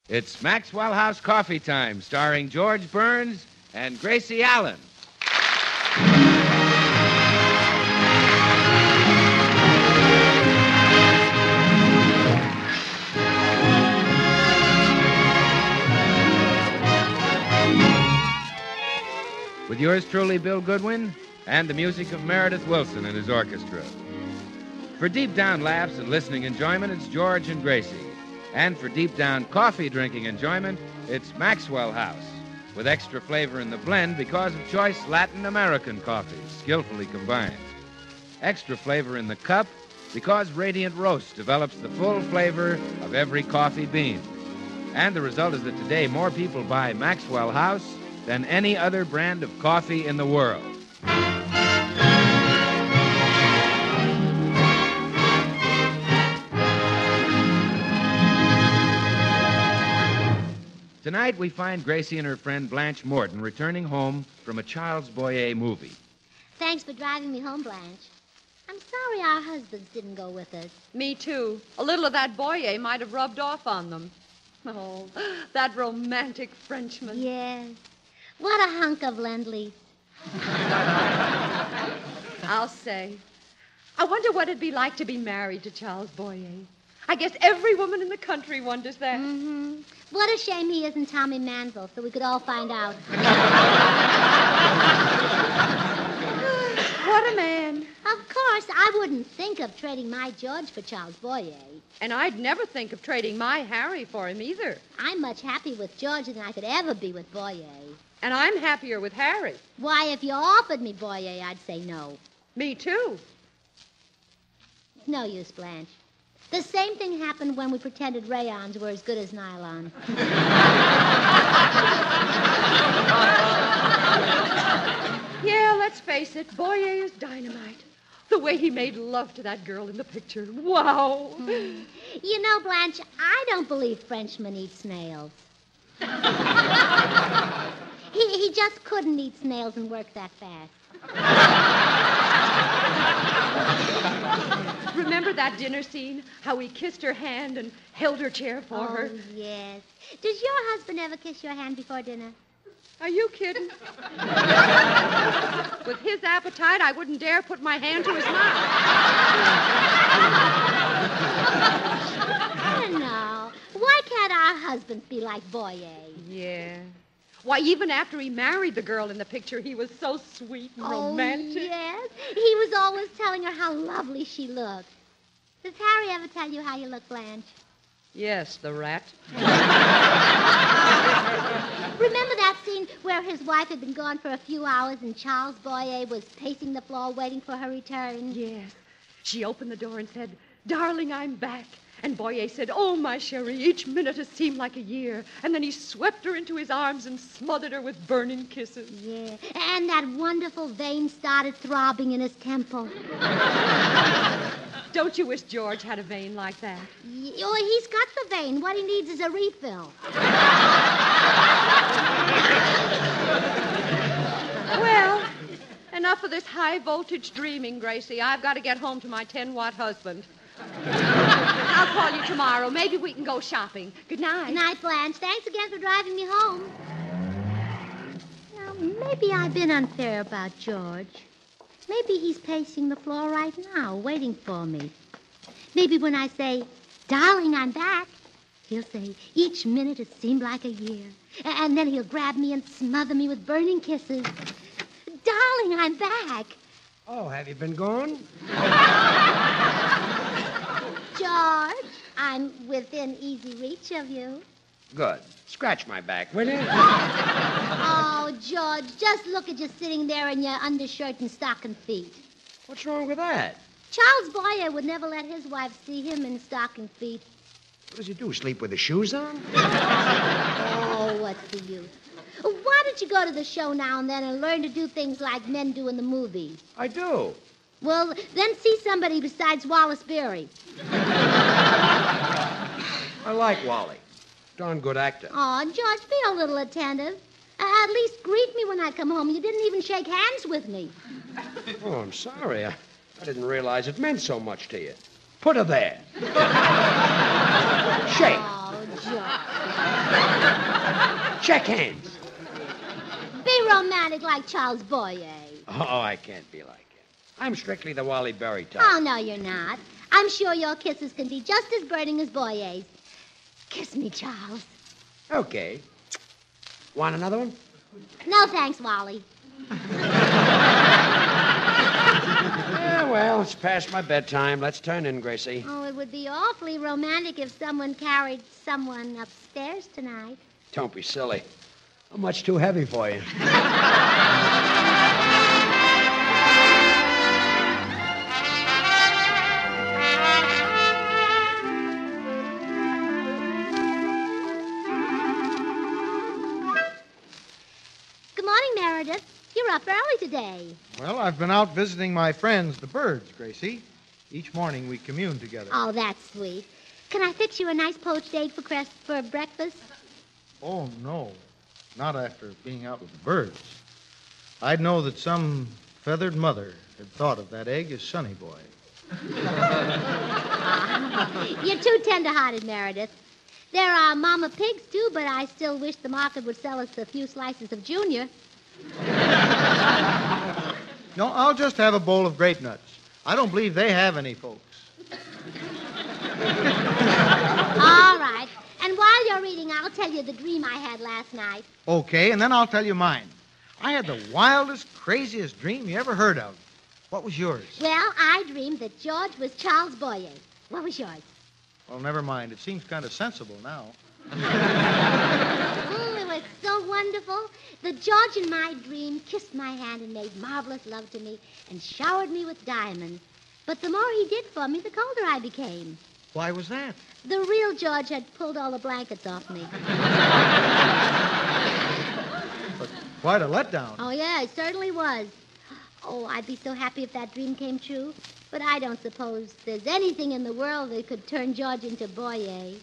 It's Maxwell House Coffee Time, starring George Burns and Gracie Allen. With yours truly, Bill Goodwin, and the music of Meredith Willson and his orchestra. For deep down laughs and listening enjoyment, it's George and Gracie. And for deep down coffee drinking enjoyment, it's Maxwell House, with extra flavor in the blend because of choice Latin American coffees, skillfully combined. Extra flavor in the cup because Radiant Roast develops the full flavor of every coffee bean. And the result is that today more people buy Maxwell House than any other brand of coffee in the world. Tonight, we find Gracie and her friend Blanche Morton returning home from a Charles Boyer movie. Thanks for driving me home, Blanche. I'm sorry our husbands didn't go with us. Me, too. A little of that Boyer might have rubbed off on them. Oh, that romantic Frenchman. Yes. What a hunk of Lend-Lease. I'll say. I wonder what it'd be like to be married to Charles Boyer. I guess every woman in the country wonders that. Mm-hmm. What a shame he isn't Tommy Manville, so we could all find out. What a man. Of course, I wouldn't think of trading my George for Charles Boyer. And I'd never think of trading my Harry for him either. I'm much happier with George than I could ever be with Boyer. And I'm happier with Harry. Why, if you offered me Boyer, I'd say no. Me, too. It's no use, Blanche. The same thing happened when we pretended rayons were as good as nylon. Yeah, let's face it, Boyer is dynamite. The way he made love to that girl in the picture. Wow. You know, Blanche, I don't believe Frenchmen eat snails. He just couldn't eat snails and work that fast. Remember that dinner scene? How he kissed her hand and held her chair for her? Oh, yes. Does your husband ever kiss your hand before dinner? Are you kidding? With his appetite, I wouldn't dare put my hand to his mouth. I don't know. Why can't our husbands be like Boyer? Yeah. Why, even after he married the girl in the picture, he was so sweet and romantic. Oh, yes. He was always telling her how lovely she looked. Does Harry ever tell you how you look, Blanche? Yes, the rat. Remember that scene where his wife had been gone for a few hours and Charles Boyer was pacing the floor waiting for her return? Yes. She opened the door and said, "Darling, I'm back." And Boyer said, "Oh, my chérie, each minute has seemed like a year." And then he swept her into his arms and smothered her with burning kisses. Yeah, and that wonderful vein started throbbing in his temple. Don't you wish George had a vein like that? Oh, he's got the vein. What he needs is a refill. Well, enough of this high-voltage dreaming, Gracie. I've got to get home to my 10-watt husband. I'll call you tomorrow. Maybe we can go shopping. Good night. Good night, Blanche. Thanks again for driving me home. Now, maybe I've been unfair about George. Maybe he's pacing the floor right now, waiting for me. Maybe when I say, "Darling, I'm back," he'll say, "Each minute has seemed like a year." And then he'll grab me and smother me with burning kisses. "Darling, I'm back." Oh, have you been gone? George, I'm within easy reach of you. Good. Scratch my back, will you? Oh, George, just look at you sitting there in your undershirt and stocking feet. What's wrong with that? Charles Boyer would never let his wife see him in stocking feet. What does he do, sleep with the shoes on? Oh, what's the use? Why don't you go to the show now and then and learn to do things like men do in the movies? I do. Well, then see somebody besides Wallace Beery. I like Wally. Darn good actor. Oh, George, be a little attentive. At least greet me when I come home. You didn't even shake hands with me. Oh, I'm sorry. I didn't realize it meant so much to you. Put her there. Shake. Oh, George. Shake hands. Be romantic like Charles Boyer. Oh, I can't be like him. I'm strictly the Wally Berry type. Oh, no, you're not. I'm sure your kisses can be just as burning as Boyer's. Kiss me, Charles. Okay. Want another one? No, thanks, Wally. Yeah, well, it's past my bedtime. Let's turn in, Gracie. Oh, it would be awfully romantic if someone carried someone upstairs tonight. Don't be silly. I'm much too heavy for you. Good morning, Meredith. You're up early today. Well, I've been out visiting my friends, the birds, Gracie. Each morning we commune together. Oh, that's sweet. Can I fix you a nice poached egg for breakfast? Oh, no. Not after being out with the birds. I'd know that some feathered mother had thought of that egg as Sonny Boy. You're too tender-hearted, Meredith. There are mama pigs, too, but I still wish the market would sell us a few slices of Junior. No, I'll just have a bowl of grape nuts. I don't believe they have any, folks. All right. And while you're reading, I'll tell you the dream I had last night. Okay, and then I'll tell you mine. I had the wildest, craziest dream you ever heard of. What was yours? Well, I dreamed that George was Charles Boyer. What was yours? Well, never mind. It seems kind of sensible now. Oh, it was so wonderful. The George in my dream kissed my hand and made marvelous love to me and showered me with diamonds. But the more he did for me, the colder I became. Why was that? The real George had pulled all the blankets off me. But quite a letdown. Oh, yeah, it certainly was. Oh, I'd be so happy if that dream came true. But I don't suppose there's anything in the world that could turn George into Boyer.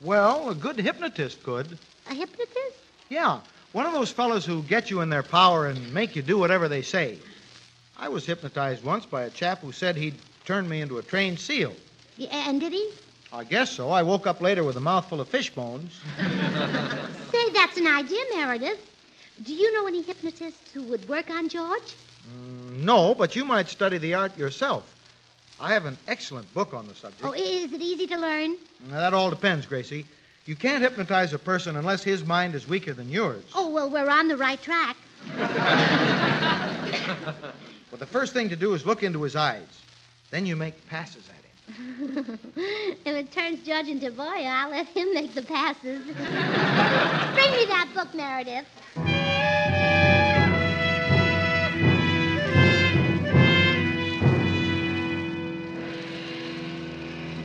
Well, a good hypnotist could. A hypnotist? Yeah, one of those fellows who get you in their power and make you do whatever they say. I was hypnotized once by a chap who said he'd turn me into a trained seal. Yeah, and did he? I guess so. I woke up later with a mouthful of fish bones. Say, that's an idea, Meredith. Do you know any hypnotists who would work on George? No, but you might study the art yourself. I have an excellent book on the subject. Oh, is it easy to learn? Now, that all depends, Gracie. You can't hypnotize a person unless his mind is weaker than yours. Oh, well, we're on the right track. Well, the first thing to do is look into his eyes. Then you make passes at him. If it turns George into Boyer, I'll let him make the passes. Bring me that book, Meredith.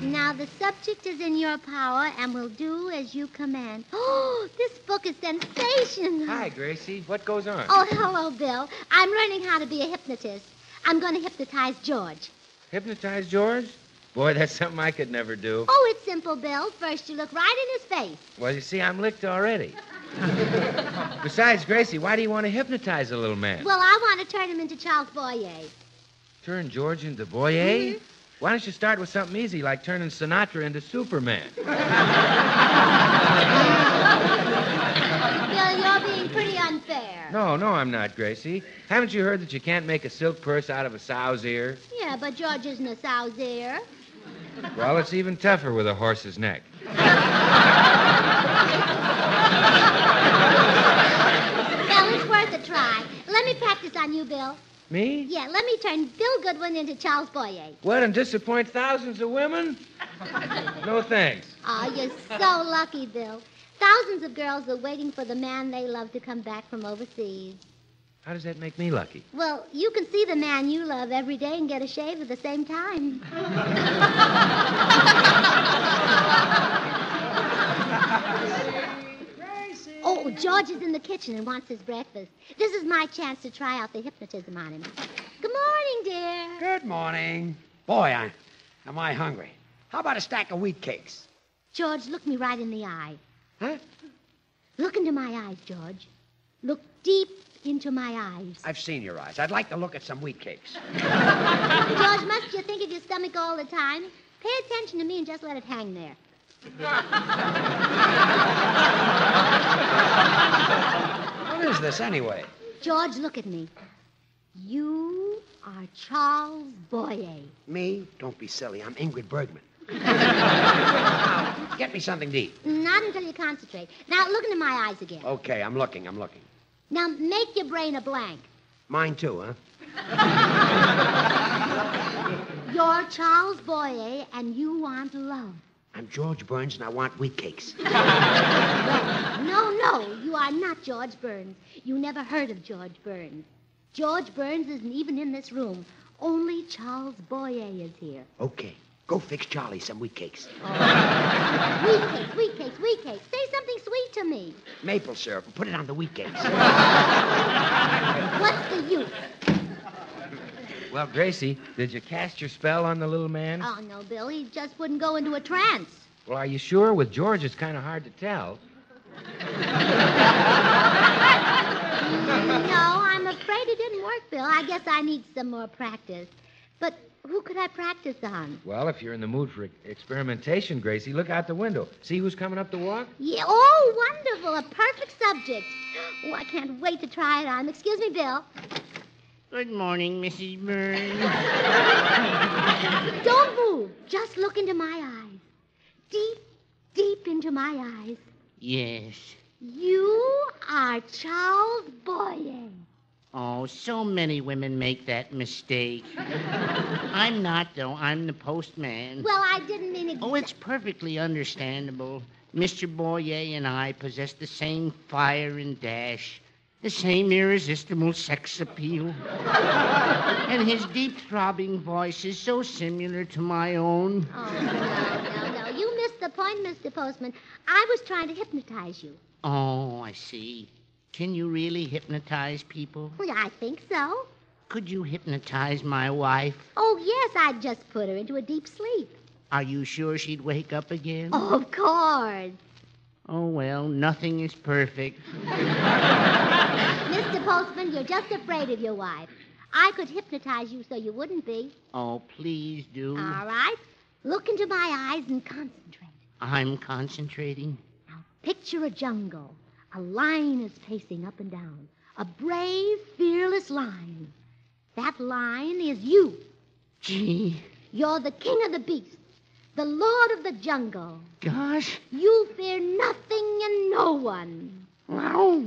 Now, the subject is in your power and will do as you command. Oh, this book is sensational. Hi, Gracie. What goes on? Oh, hello, Bill. I'm learning how to be a hypnotist. I'm going to hypnotize George. Hypnotize George? Boy, that's something I could never do. Oh, it's simple, Bill. First, you look right in his face. Well, you see, I'm licked already. Besides, Gracie, why do you want to hypnotize a little man? Well, I want to turn him into Charles Boyer. Turn George into Boyer? Mm-hmm. Why don't you start with something easy, like turning Sinatra into Superman? Bill, you're being pretty unfair. No, I'm not, Gracie. Haven't you heard that you can't make a silk purse out of a sow's ear? Yeah, but George isn't a sow's ear. Well, it's even tougher with a horse's neck. Well, it's worth a try. Let me practice on you, Bill. Me? Yeah, let me turn Bill Goodwin into Charles Boyer. What, and disappoint thousands of women? No thanks. Oh, you're so lucky, Bill. Thousands of girls are waiting for the man they love to come back from overseas. How does that make me lucky? Well, you can see the man you love every day and get a shave at the same time. Oh, George is in the kitchen and wants his breakfast. This is my chance to try out the hypnotism on him. Good morning, dear. Good morning. Boy, am I hungry. How about a stack of wheat cakes? George, look me right in the eye. Huh? Look into my eyes, George. Look deep into my eyes. I've seen your eyes. I'd like to look at some wheat cakes. George, must you think of your stomach all the time? Pay attention to me and just let it hang there. this anyway? George, look at me. You are Charles Boyer. Me? Don't be silly. I'm Ingrid Bergman. Get me something to eat. Not until you concentrate. Now, look into my eyes again. Okay, I'm looking. Now, make your brain a blank. Mine too, huh? You're Charles Boyer, and you want love. I'm George Burns, and I want wheat cakes. No, you are not George Burns. You never heard of George Burns. George Burns isn't even in this room. Only Charles Boyer is here. Okay, go fix Charlie some wheat cakes. Wheat cakes. Say something sweet to me. Maple syrup. Put it on the wheat cakes. What's the use? Well, Gracie, did you cast your spell on the little man? Oh, no, Bill. He just wouldn't go into a trance. Well, are you sure? With George, it's kind of hard to tell. No, I'm afraid it didn't work, Bill. I guess I need some more practice. But who could I practice on? Well, if you're in the mood for experimentation, Gracie, look out the window. See who's coming up the walk? Yeah, oh, wonderful. A perfect subject. Oh, I can't wait to try it on. Excuse me, Bill. Good morning, Mrs. Burns. Don't move. Just look into my eyes. Deep into my eyes. Yes. You are Charles Boyer. Oh, so many women make that mistake. I'm not, though. I'm the postman. Well, I didn't mean it. Oh, it's perfectly understandable. Mr. Boyer and I possess the same fire and dash, the same irresistible sex appeal. And his deep throbbing voice is so similar to my own. Oh, no. You missed the point, Mr. Postman. I was trying to hypnotize you. Oh, I see. Can you really hypnotize people? Well, I think so. Could you hypnotize my wife? Oh, yes, I'd just put her into a deep sleep. Are you sure she'd wake up again? Oh, of course. Oh, well, nothing is perfect. Mr. Postman, you're just afraid of your wife. I could hypnotize you so you wouldn't be. Oh, please do. All right. Look into my eyes and concentrate. I'm concentrating. Now, picture a jungle. A lion is pacing up and down. A brave, fearless lion. That lion is you. Gee. You're the king of the beasts, the lord of the jungle. Gosh. You fear nothing and no one. Wow.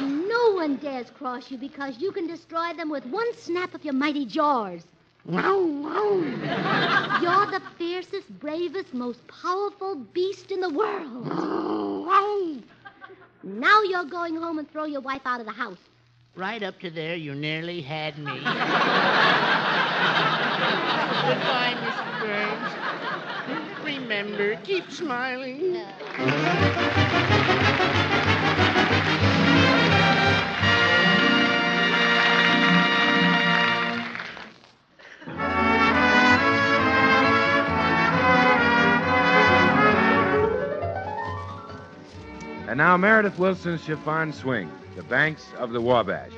No one dares cross you because you can destroy them with one snap of your mighty jaws. Wow, wow. You're the fiercest, bravest, most powerful beast in the world. Wow. Now you're going home and throw your wife out of the house. Right up to there, you nearly had me. Goodbye, Mrs. Burns. Remember, keep smiling. And now Meredith Wilson's chiffon swing, The Banks of the Wabash.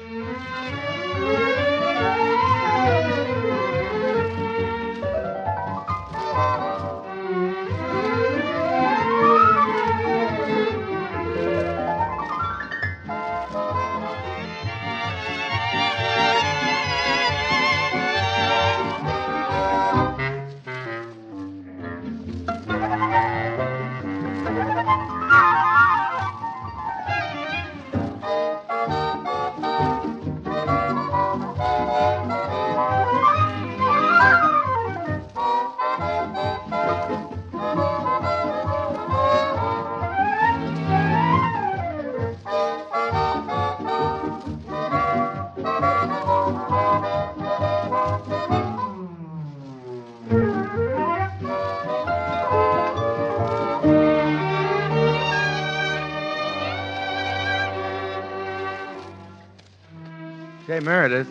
Say, Meredith,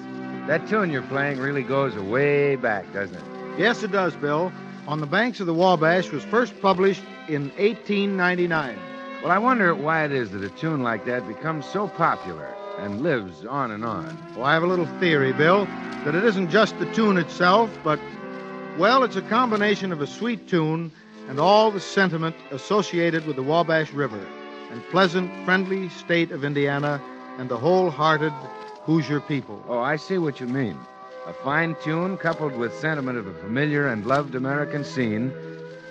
that tune you're playing really goes way back, doesn't it? Yes, it does, Bill. On the Banks of the Wabash was first published in 1899. Well, I wonder why it is that a tune like that becomes so popular and lives on and on. Well, I have a little theory, Bill, that it isn't just the tune itself, but, well, it's a combination of a sweet tune and all the sentiment associated with the Wabash River. and pleasant, friendly state of Indiana and the wholehearted Hoosier people. Oh, I see what you mean. A fine tune coupled with sentiment of a familiar and loved American scene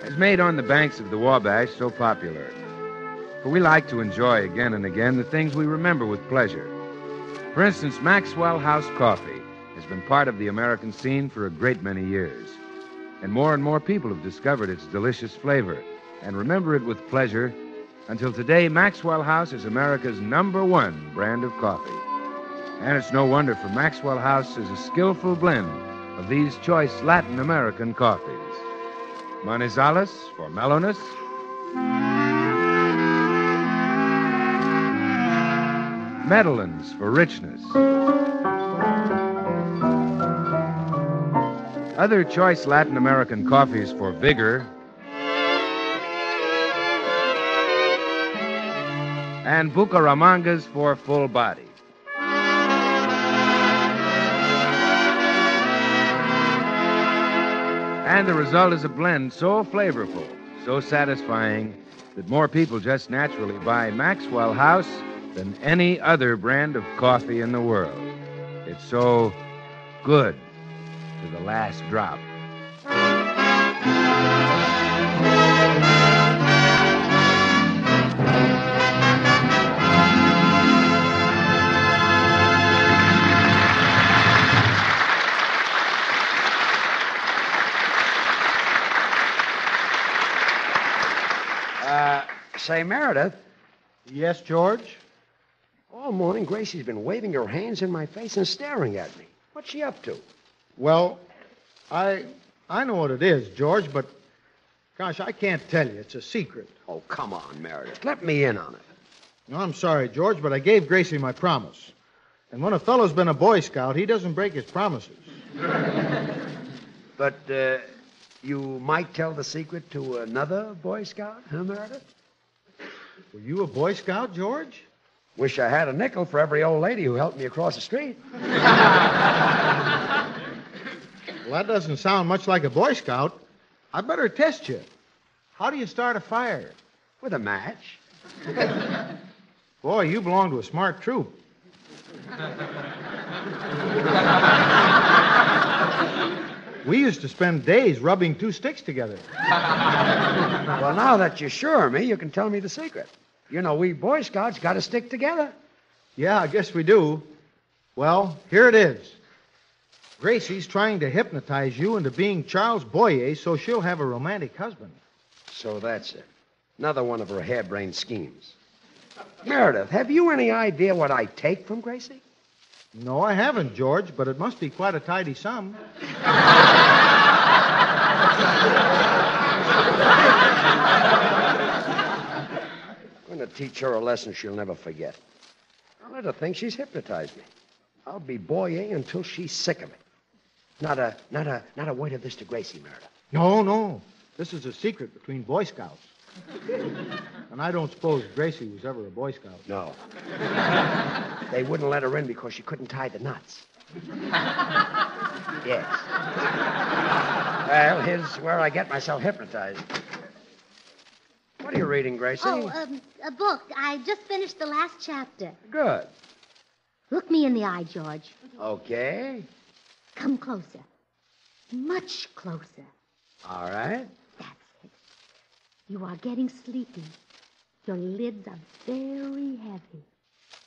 has made On the Banks of the Wabash so popular. For we like to enjoy again and again the things we remember with pleasure. For instance, Maxwell House Coffee has been part of the American scene for a great many years. And more people have discovered its delicious flavor and remember it with pleasure until today Maxwell House is America's #1 brand of coffee. And it's no wonder, for Maxwell House is a skillful blend of these choice Latin American coffees. Manizales for mellowness. Medellins for richness. Other choice Latin American coffees for vigor. And Bucaramangas for full body. And the result is a blend so flavorful, so satisfying, that more people just naturally buy Maxwell House than any other brand of coffee in the world. It's so good to the last drop. Say, Meredith, Yes, George? all morning Gracie's been waving her hands in my face and staring at me. What's she up to? Well, I know what it is, George, but gosh, I can't tell you. It's a secret. Oh, come on, Meredith. Let me in on it. No, I'm sorry, George, but I gave Gracie my promise. And when a fellow's been a Boy Scout, he doesn't break his promises. But you might tell the secret to another Boy Scout, huh, Meredith? Were you a Boy Scout, George? Wish I had a nickel for every old lady who helped me across the street. Well, that doesn't sound much like a Boy Scout. I better test you. How do you start a fire? With a match. Boy, you belong to a smart troop. We used to spend days rubbing 2 sticks together. Well, now that you're sure of me, you can tell me the secret. You know, we Boy Scouts got to stick together. Yeah, I guess we do. Well, here it is. Gracie's trying to hypnotize you into being Charles Boyer so she'll have a romantic husband. So that's it. Another one of her harebrained schemes. Meredith, have you any idea what I take from Gracie? No, I haven't, George, but it must be quite a tidy sum. I'm going to teach her a lesson she'll never forget. I'll let her think she's hypnotized me. I'll be Boyer until she's sick of it. Not a word of this to Gracie, Meredith. No. This is a secret between Boy Scouts. And I don't suppose Gracie was ever a Boy Scout. No. They wouldn't let her in because she couldn't tie the knots. Yes. Well, here's where I get myself hypnotized. What are you reading, Gracie? Oh, a book. I just finished the last chapter. Good. Look me in the eye, George. Okay. Come closer. Much closer. All right. That's it. You are getting sleepy. Your lids are very heavy.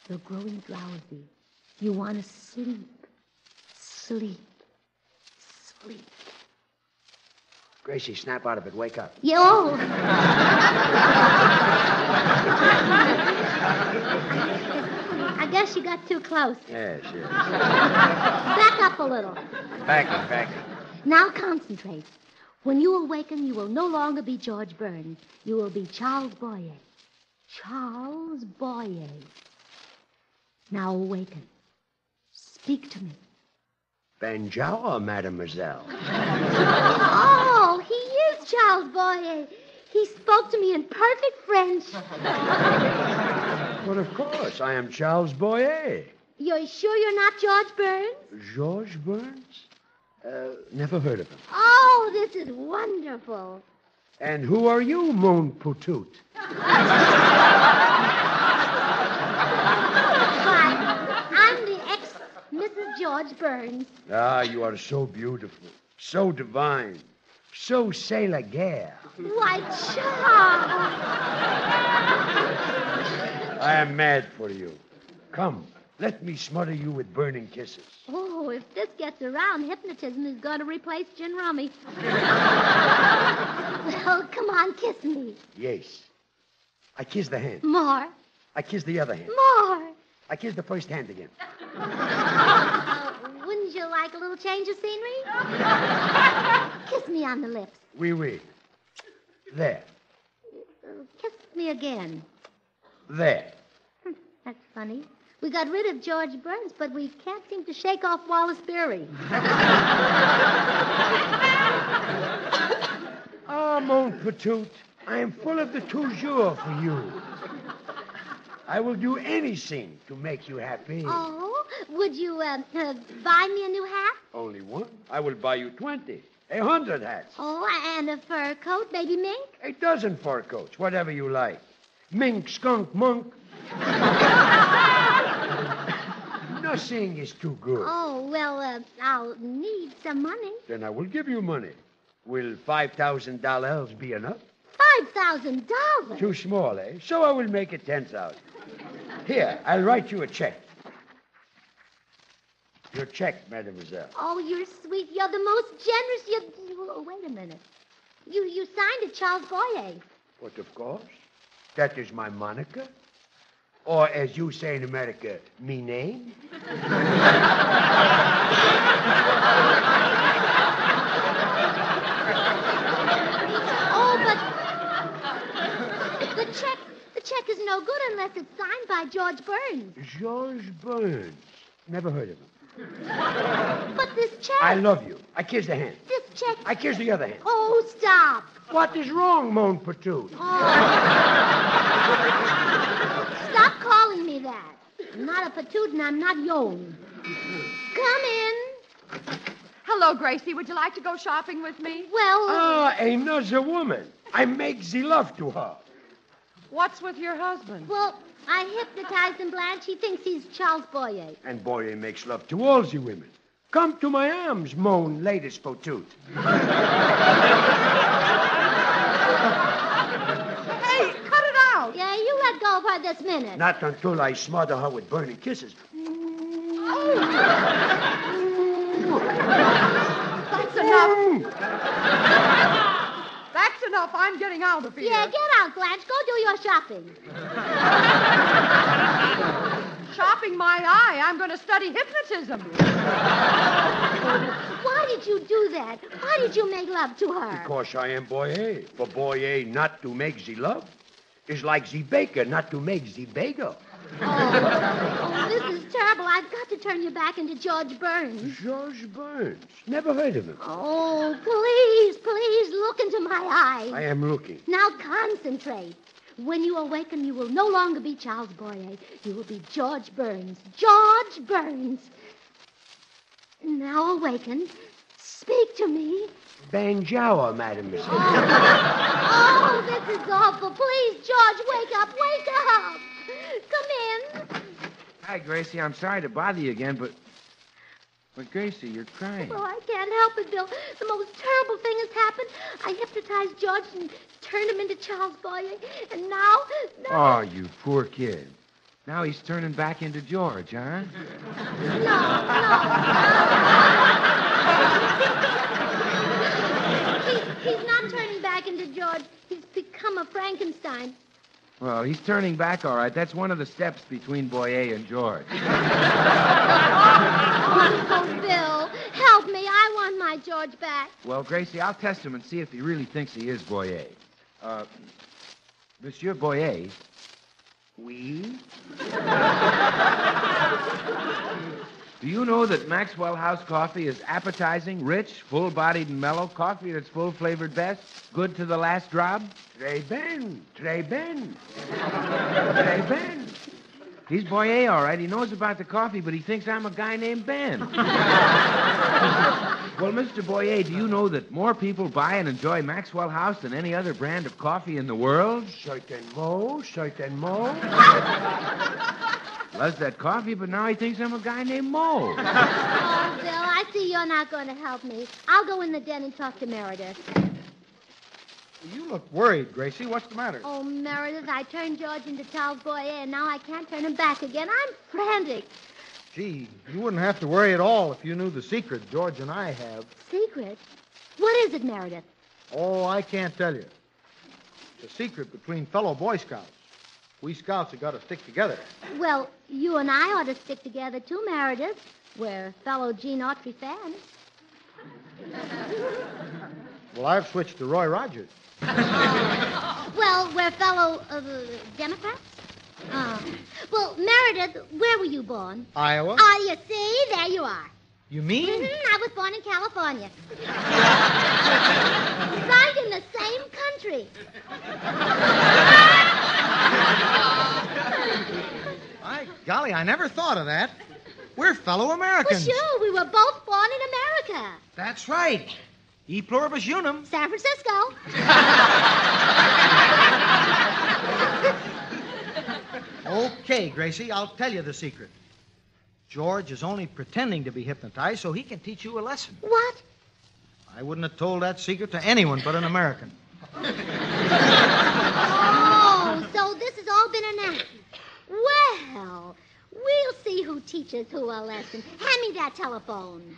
You're growing drowsy. You want to sleep. Sleep. Sleep. Gracie, snap out of it. Wake up. Yo! I guess you got too close. Yes, yes. Back up a little. Backing. Now concentrate. When you awaken, you will no longer be George Burns. You will be Charles Boyer. Charles Boyer. Now awaken. Speak to me. Benjour, mademoiselle. Oh, he is Charles Boyer. He spoke to me in perfect French. But of course, I am Charles Boyer. You're sure you're not George Burns? George Burns? Never heard of him. Oh, this is wonderful. And who are you, mon poutout? George Burns. Ah, you are so beautiful, so divine, so c'est la guerre. Why, Charles. I am mad for you. Come, let me smother you with burning kisses. Oh, if this gets around, hypnotism is going to replace gin rummy. Well, come on, kiss me. Yes. I kiss the hand. More. I kiss the other hand. More. I kiss the first hand again. Wouldn't you like a little change of scenery? Kiss me on the lips. Oui, oui. There. Kiss me again. There. That's funny. We got rid of George Burns, but we can't seem to shake off Wallace Beery. Ah, mon petit, I am full of the toujours for you. I will do anything to make you happy. Oh, would you buy me a new hat? Only one? I will buy you 20. 100 hats. Oh, and a fur coat, maybe mink? A dozen fur coats, whatever you like. Mink, skunk, monk. Nothing is too good. Oh, well, I'll need some money. Then I will give you money. Will $5,000 be enough? $5,000? Too small, eh? So I will make it 10,000. Here, I'll write you a check. Your check, mademoiselle. Oh, you're sweet. You're the most generous. Oh, wait a minute. You signed it Charles Boyer. But of course, that is my moniker. Or, as you say in America, me name. Oh, but the check is no good unless it's signed by George Burns. George Burns. Never heard of him. But this check... I love you. I kiss the hand. This check... I kiss the other hand. Oh, stop. What is wrong, mon petit? Stop calling me that. I'm not a patoot and I'm not young. Come in. Hello, Gracie. Would you like to go shopping with me? Well... Ah, another woman. I make the love to her. What's with your husband? Well, I hypnotized him, Blanche. He thinks he's Charles Boyer. And Boyer makes love to all the women. Come to my arms, mon latest patoot. Hey, cut it out. Yeah, you let go of her this minute. Not until I smother her with burning kisses. That's enough. That's enough. I'm getting out of here. Yeah, get out, Blanche. Go do your shopping. Shopping my eye. I'm going to study hypnotism. Why did you do that? Why did you make love to her? Because I am Boyer. For Boyer not to make the love is like the baker not to make the bagel. Oh, this is terrible. I've got to turn you back into George Burns. George Burns. Never heard of him. Oh, please, look into my eyes. I am looking. Now concentrate. When you awaken, you will no longer be Charles Boyer. You will be George Burns. George Burns. Now awaken. Speak to me. Banjour, mademoiselle. Oh, this is awful. Please, George, wake up. Come in. Hi, Gracie. I'm sorry to bother you again, but Gracie, you're crying. Oh, I can't help it, Bill. The most terrible thing has happened. I hypnotized George and turned him into Charles Boyer. And now... Oh, you poor kid. Now he's turning back into George, huh? No. He's not turning back into George. He's become a Frankenstein. Well, he's turning back, all right. That's one of the steps between Boyer and George. Oh, Bill, help me. I want my George back. Well, Gracie, I'll test him and see if he really thinks he is Boyer. Monsieur Boyer. Oui? Do you know that Maxwell House coffee is appetizing, rich, full-bodied, and mellow? Coffee that's full-flavored best, good to the last drop? Très bien. He's Boyer, all right. He knows about the coffee, but he thinks I'm a guy named Ben. Well, Mr. Boyer, do you know that more people buy and enjoy Maxwell House than any other brand of coffee in the world? Certainement. Loves that coffee, but now he thinks I'm a guy named Mo. Oh, Bill, I see you're not going to help me. I'll go in the den and talk to Meredith. You look worried, Gracie. What's the matter? Oh, Meredith, I turned George into Charles Boyer, and now I can't turn him back again. I'm frantic. Gee, you wouldn't have to worry at all if you knew the secret George and I have. Secret? What is it, Meredith? Oh, I can't tell you. It's a secret between fellow Boy Scouts. We Scouts have got to stick together. Well, you and I ought to stick together, too, Meredith. We're fellow Gene Autry fans. Well, I've switched to Roy Rogers. Well, we're fellow Democrats. Well, Meredith, where were you born? Iowa. You see? There you are. You mean? I was born in California. Right in the same country. My golly, I never thought of that. We're fellow Americans. Well, sure, we were both born in America. That's right. E pluribus unum. San Francisco. Okay, Gracie, I'll tell you the secret. George is only pretending to be hypnotized so he can teach you a lesson. What? I wouldn't have told that secret to anyone but an American. Oh, so this has all been an act. Well, we'll see who teaches who a lesson. Hand me that telephone.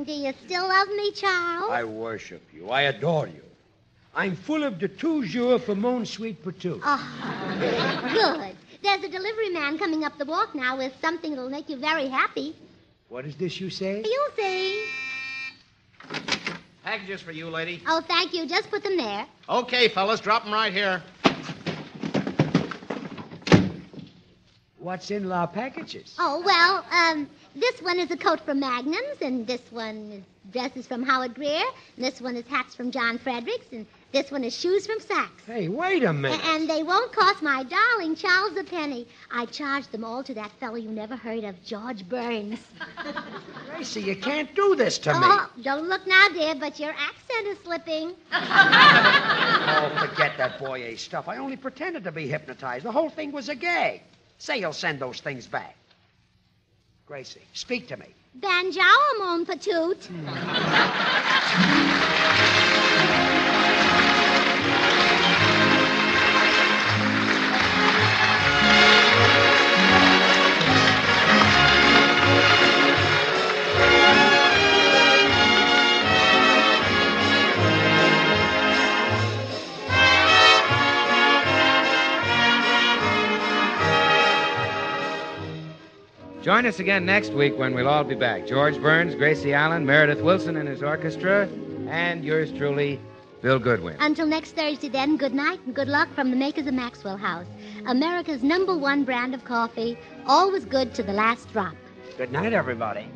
Do you still love me, Charles? I worship you. I adore you. I'm full of de toujours for mon sweet patoot. Oh, good. There's a delivery man coming up the walk now with something that'll make you very happy. What is this you say? You'll see. Packages for you, lady. Oh, thank you. Just put them there. Okay, fellas, drop them right here. What's in la packages? Oh, well, this one is a coat from Magnum's, and this one is dresses from Howard Greer, and this one is hats from John Fredericks, and this one is shoes from Saks. Hey, wait a minute. And they won't cost my darling Charles a penny. I charged them all to that fellow you never heard of, George Burns. Gracie, you can't do this to me. Oh, don't look now, dear, but your accent is slipping. Oh, forget that Boyer stuff. I only pretended to be hypnotized. The whole thing was a gag. Say you'll send those things back. Gracie, speak to me. Banjour, mon patoot. Join us again next week when we'll all be back. George Burns, Gracie Allen, Meredith Wilson and his orchestra, and yours truly, Bill Goodwin. Until next Thursday, then, good night and good luck from the makers of Maxwell House, America's #1 brand of coffee, always good to the last drop. Good night, everybody.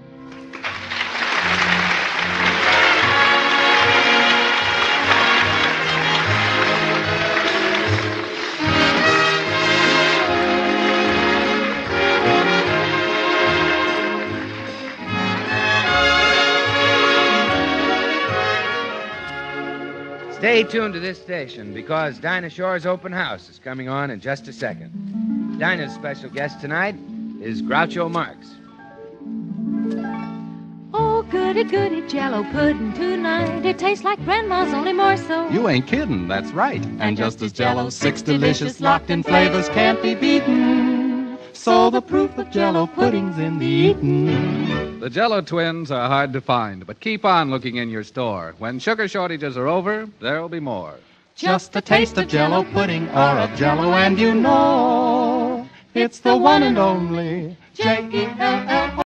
Stay tuned to this station because Dinah Shore's open house is coming on in just a second. Dinah's special guest tonight is Groucho Marx. Oh, goody, goody, Jello pudding tonight. It tastes like Grandma's, only more so. You ain't kidding, that's right. And just as Jello's 6 delicious locked-in flavors can't be beaten, so the proof of Jello pudding's in the eatin'. The Jello twins are hard to find, but keep on looking in your store. When sugar shortages are over, there'll be more. Just a taste of Jello pudding or of Jello and you know it's the one and only Jello.